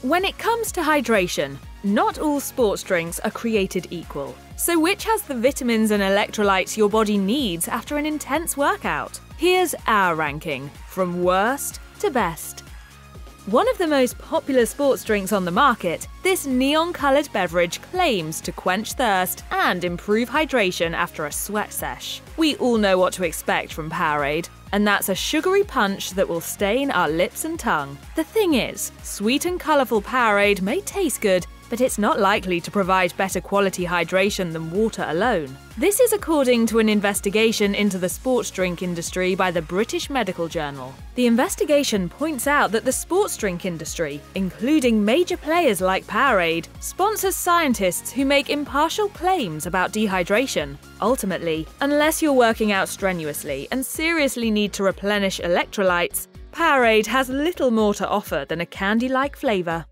When it comes to hydration, not all sports drinks are created equal. So which has the vitamins and electrolytes your body needs after an intense workout? Here's our ranking, from worst to best. One of the most popular sports drinks on the market, this neon-coloured beverage claims to quench thirst and improve hydration after a sweat sesh. We all know what to expect from Powerade, and that's a sugary punch that will stain our lips and tongue. The thing is, sweet and colourful Powerade may taste good, but it's not likely to provide better quality hydration than water alone. This is according to an investigation into the sports drink industry by the British Medical Journal. The investigation points out that the sports drink industry, including major players like Powerade, sponsors scientists who make impartial claims about dehydration. Ultimately, unless you're working out strenuously and seriously need to replenish electrolytes, Powerade has little more to offer than a candy-like flavour.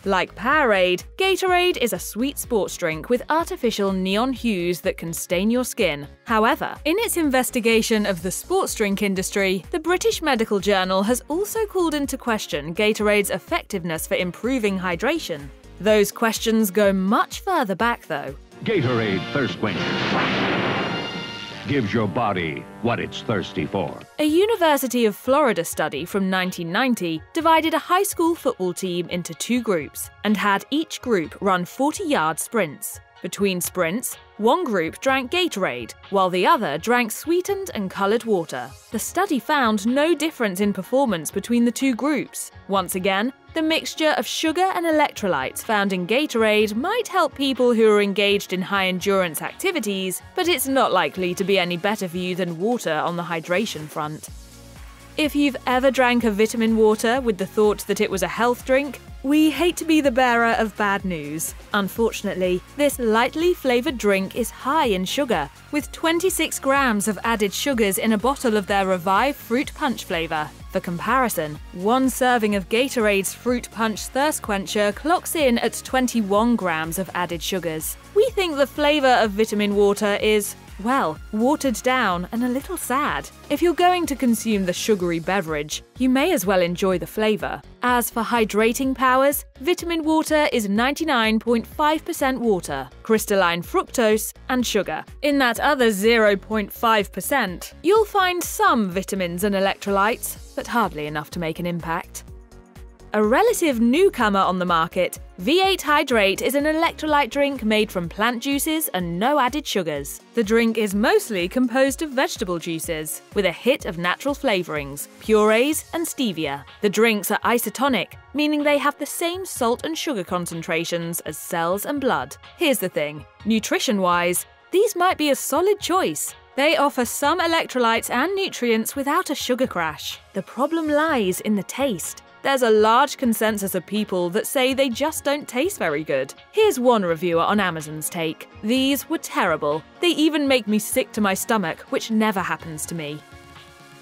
Like Powerade, Gatorade is a sweet sports drink with artificial neon hues that can stain your skin. However, in its investigation of the sports drink industry, the British Medical Journal has also called into question Gatorade's effectiveness for improving hydration. Those questions go much further back, though. Gatorade Thirst Quencher gives your body what it's thirsty for. A University of Florida study from 1990 divided a high school football team into two groups and had each group run 40-yard sprints. Between sprints, one group drank Gatorade, while the other drank sweetened and coloured water. The study found no difference in performance between the two groups. Once again, the mixture of sugar and electrolytes found in Gatorade might help people who are engaged in high-endurance activities, but it's not likely to be any better for you than water on the hydration front. If you've ever drank a vitamin water with the thought that it was a health drink, we hate to be the bearer of bad news. Unfortunately, this lightly flavoured drink is high in sugar, with 26 grams of added sugars in a bottle of their Revive Fruit Punch flavour. For comparison, one serving of Gatorade's Fruit Punch Thirst Quencher clocks in at 21 grams of added sugars. We think the flavour of vitamin water is, well, watered down and a little sad. If you're going to consume the sugary beverage, you may as well enjoy the flavour. As for hydrating powers, vitamin water is 99.5% water, crystalline fructose, and sugar. In that other 0.5%, you'll find some vitamins and electrolytes, but hardly enough to make an impact. A relative newcomer on the market, V8 Hydrate is an electrolyte drink made from plant juices and no added sugars. The drink is mostly composed of vegetable juices, with a hit of natural flavourings, purees and stevia. The drinks are isotonic, meaning they have the same salt and sugar concentrations as cells and blood. Here's the thing, nutrition-wise, these might be a solid choice. They offer some electrolytes and nutrients without a sugar crash. The problem lies in the taste. There's a large consensus of people that say they just don't taste very good. Here's one reviewer on Amazon's take. These were terrible. They even make me sick to my stomach, which never happens to me.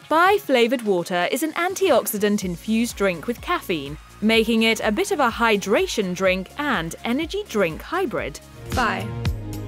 Bai Flavored Water is an antioxidant-infused drink with caffeine, making it a bit of a hydration drink and energy drink hybrid. Bai.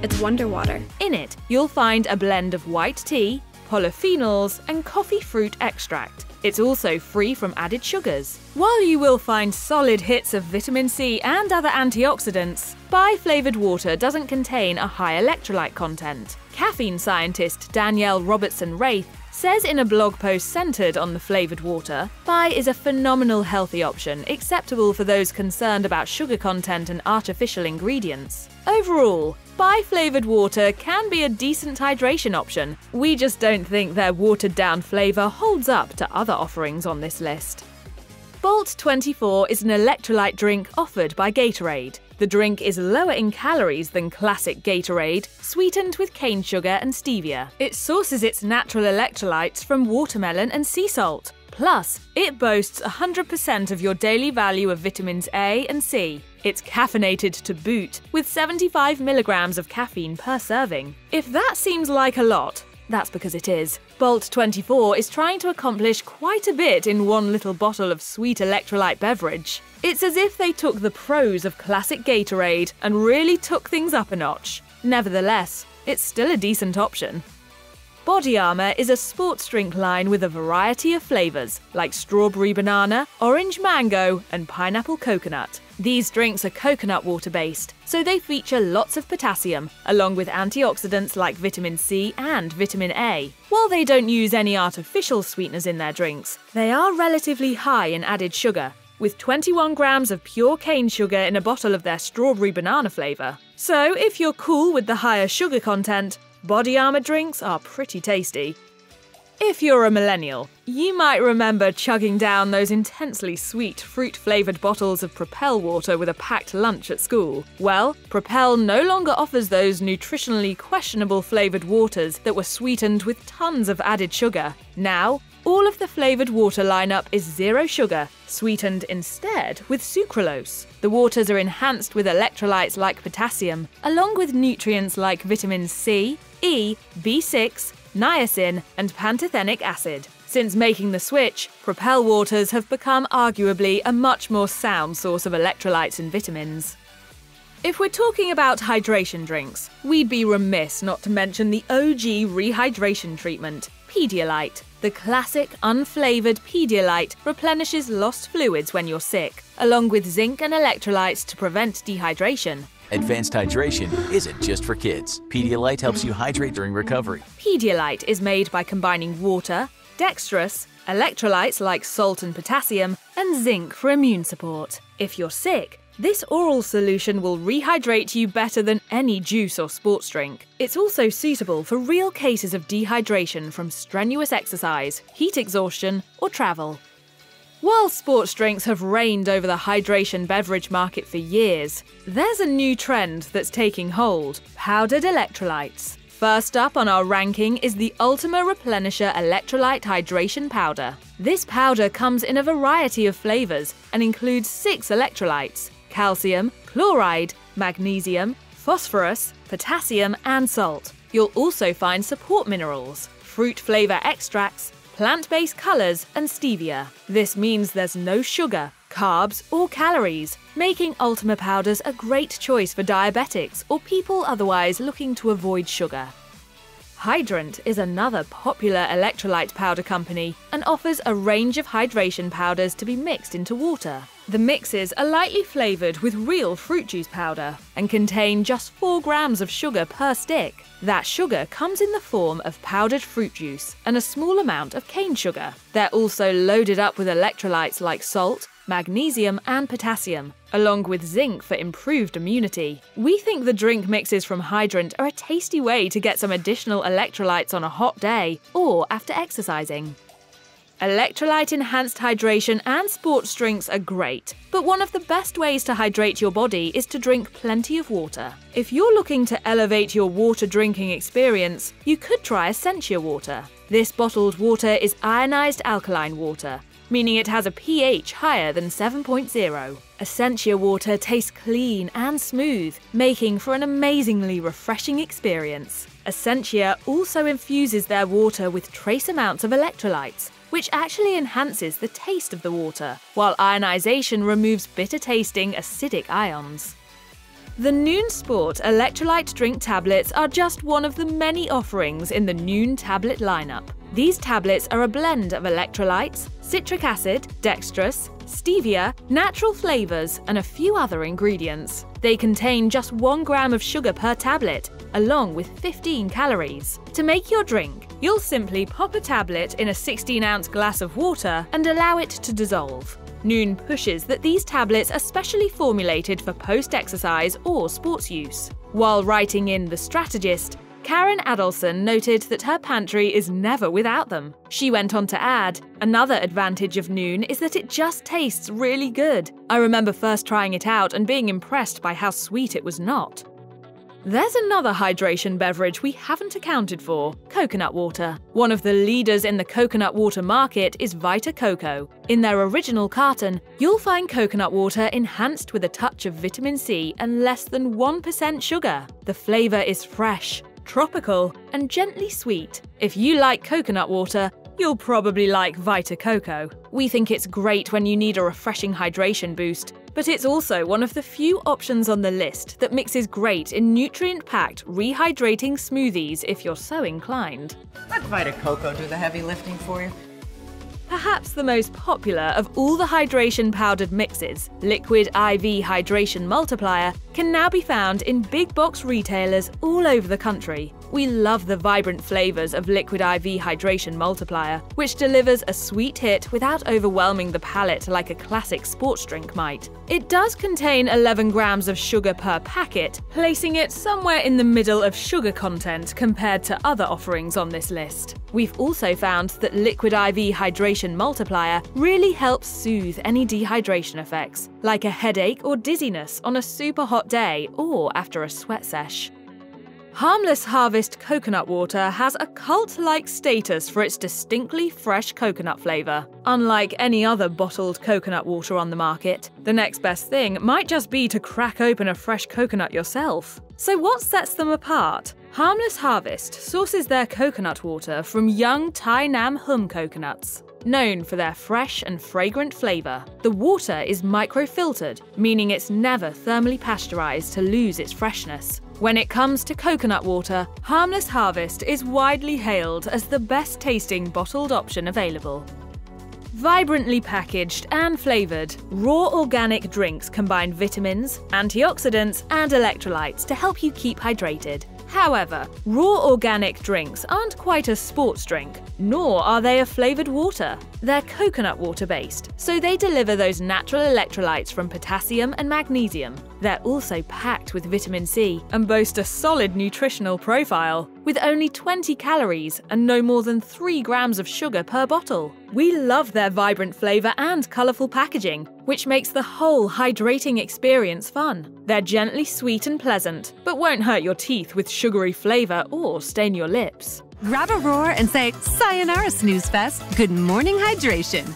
It's wonder water. In it, you'll find a blend of white tea, polyphenols, and coffee fruit extract. It's also free from added sugars. While you will find solid hits of vitamin C and other antioxidants, Bai Flavored Water doesn't contain a high electrolyte content. Caffeine scientist Danielle Robertson-Wraith says in a blog post centered on the flavored water, Bai is a phenomenal healthy option, acceptable for those concerned about sugar content and artificial ingredients. Overall, Bai Flavored Water can be a decent hydration option. We just don't think their watered-down flavor holds up to other offerings on this list. Bolt 24 is an electrolyte drink offered by Gatorade. The drink is lower in calories than classic Gatorade, sweetened with cane sugar and stevia. It sources its natural electrolytes from watermelon and sea salt. Plus, it boasts 100% of your daily value of vitamins A and C. It's caffeinated to boot, with 75 milligrams of caffeine per serving. If that seems like a lot, that's because it is. Bolt 24 is trying to accomplish quite a bit in one little bottle of sweet electrolyte beverage. It's as if they took the pros of classic Gatorade and really took things up a notch. Nevertheless, it's still a decent option. BodyArmor is a sports drink line with a variety of flavors, like strawberry banana, orange mango, and pineapple coconut. These drinks are coconut water based, so they feature lots of potassium, along with antioxidants like vitamin C and vitamin A. While they don't use any artificial sweeteners in their drinks, they are relatively high in added sugar, with 21 grams of pure cane sugar in a bottle of their strawberry banana flavor. So if you're cool with the higher sugar content, BodyArmor drinks are pretty tasty. If you're a millennial, you might remember chugging down those intensely sweet fruit-flavored bottles of Propel water with a packed lunch at school. Well, Propel no longer offers those nutritionally questionable flavored waters that were sweetened with tons of added sugar. Now, all of the flavored water lineup is zero sugar, sweetened instead with sucralose. The waters are enhanced with electrolytes like potassium, along with nutrients like vitamin C, E, B6, niacin, and pantothenic acid. Since making the switch, Propel waters have become arguably a much more sound source of electrolytes and vitamins. If we're talking about hydration drinks, we'd be remiss not to mention the OG rehydration treatment, Pedialyte. The classic, unflavoured Pedialyte replenishes lost fluids when you're sick, along with zinc and electrolytes to prevent dehydration. Advanced hydration isn't just for kids. Pedialyte helps you hydrate during recovery. Pedialyte is made by combining water, dextrose, electrolytes like salt and potassium, and zinc for immune support. If you're sick, this oral solution will rehydrate you better than any juice or sports drink. It's also suitable for real cases of dehydration from strenuous exercise, heat exhaustion, or travel. While sports drinks have reigned over the hydration beverage market for years, there's a new trend that's taking hold: powdered electrolytes. First up on our ranking is the Ultima Replenisher Electrolyte Hydration Powder. This powder comes in a variety of flavors and includes 6 electrolytes: calcium, chloride, magnesium, phosphorus, potassium, and salt. You'll also find support minerals, fruit flavor extracts, plant-based colors, and stevia. This means there's no sugar, carbs, or calories, making Ultima powders a great choice for diabetics or people otherwise looking to avoid sugar. Hydrant is another popular electrolyte powder company and offers a range of hydration powders to be mixed into water. The mixes are lightly flavored with real fruit juice powder and contain just 4 grams of sugar per stick. That sugar comes in the form of powdered fruit juice and a small amount of cane sugar. They're also loaded up with electrolytes like salt, magnesium, and potassium, along with zinc for improved immunity. We think the drink mixes from Hydrant are a tasty way to get some additional electrolytes on a hot day or after exercising. Electrolyte-enhanced hydration and sports drinks are great, but one of the best ways to hydrate your body is to drink plenty of water. If you're looking to elevate your water drinking experience, you could try Essentia Water. This bottled water is ionized alkaline water, meaning it has a pH higher than 7.0. Essentia Water tastes clean and smooth, making for an amazingly refreshing experience. Essentia also infuses their water with trace amounts of electrolytes, which actually enhances the taste of the water, while ionization removes bitter-tasting acidic ions. The Nuun Sport Electrolyte Drink Tablets are just one of the many offerings in the Nuun tablet lineup. These tablets are a blend of electrolytes, citric acid, dextrose, stevia, natural flavors, and a few other ingredients. They contain just 1 gram of sugar per tablet, along with 15 calories. To make your drink, you'll simply pop a tablet in a 16-ounce glass of water and allow it to dissolve. Nuun pushes that these tablets are specially formulated for post-exercise or sports use. While writing in The Strategist, Karen Adelson noted that her pantry is never without them. She went on to add, "Another advantage of Nuun is that it just tastes really good. I remember first trying it out and being impressed by how sweet it was not." There's another hydration beverage we haven't accounted for: coconut water. One of the leaders in the coconut water market is Vita Coco. In their original carton, you'll find coconut water enhanced with a touch of vitamin C and less than 1% sugar. The flavor is fresh, tropical, and gently sweet. If you like coconut water, you'll probably like Vita Coco. We think it's great when you need a refreshing hydration boost, But it's also one of the few options on the list that mixes great in nutrient-packed, rehydrating smoothies if you're so inclined. Let Vita Coco do the heavy lifting for you. Perhaps the most popular of all the hydration powdered mixes, Liquid IV Hydration Multiplier, can now be found in big box retailers all over the country. We love the vibrant flavors of Liquid IV Hydration Multiplier, which delivers a sweet hit without overwhelming the palate like a classic sports drink might. It does contain 11 grams of sugar per packet, placing it somewhere in the middle of sugar content compared to other offerings on this list. We've also found that Liquid IV Hydration Multiplier really helps soothe any dehydration effects, like a headache or dizziness on a super hot day or after a sweat sesh. Harmless Harvest Coconut Water has a cult-like status for its distinctly fresh coconut flavor. Unlike any other bottled coconut water on the market, the next best thing might just be to crack open a fresh coconut yourself. So what sets them apart? Harmless Harvest sources their coconut water from young Thai Nam Hum coconuts. Known for their fresh and fragrant flavor, the water is microfiltered, meaning it's never thermally pasteurized to lose its freshness. When it comes to coconut water, Harmless Harvest is widely hailed as the best-tasting bottled option available. Vibrantly packaged and flavored, raw organic drinks combine vitamins, antioxidants, and electrolytes to help you keep hydrated. However, raw organic drinks aren't quite a sports drink, nor are they a flavored water. They're coconut water based, so they deliver those natural electrolytes from potassium and magnesium. They're also packed with vitamin C and boast a solid nutritional profile, with only 20 calories and no more than 3 grams of sugar per bottle. We love their vibrant flavor and colorful packaging, which makes the whole hydrating experience fun. They're gently sweet and pleasant, but won't hurt your teeth with sugary flavor or stain your lips. Grab a roar and say, "Sayonara, Snooze Fest. Good morning hydration."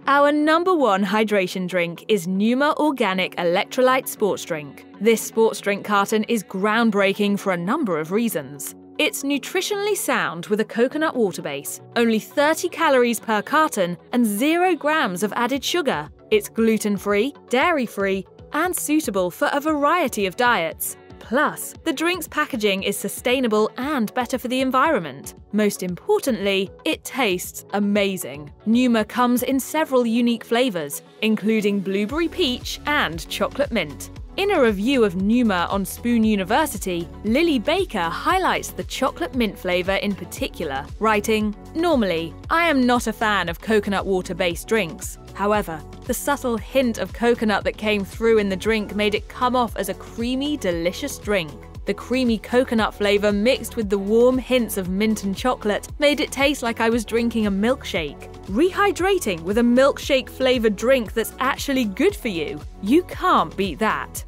Our number one hydration drink is NOOMA Organic Electrolyte Sports Drink. This sports drink carton is groundbreaking for a number of reasons. It's nutritionally sound with a coconut water base, only 30 calories per carton, and 0 grams of added sugar. It's gluten-free, dairy-free, and suitable for a variety of diets. Plus, the drink's packaging is sustainable and better for the environment. Most importantly, it tastes amazing. NOOMA comes in several unique flavors, including blueberry peach and chocolate mint. In a review of NOOMA on Spoon University, Lily Baker highlights the chocolate mint flavor in particular, writing, "Normally, I am not a fan of coconut water-based drinks. However, the subtle hint of coconut that came through in the drink made it come off as a creamy, delicious drink. The creamy coconut flavor mixed with the warm hints of mint and chocolate made it taste like I was drinking a milkshake. Rehydrating with a milkshake-flavored drink that's actually good for you. You can't beat that."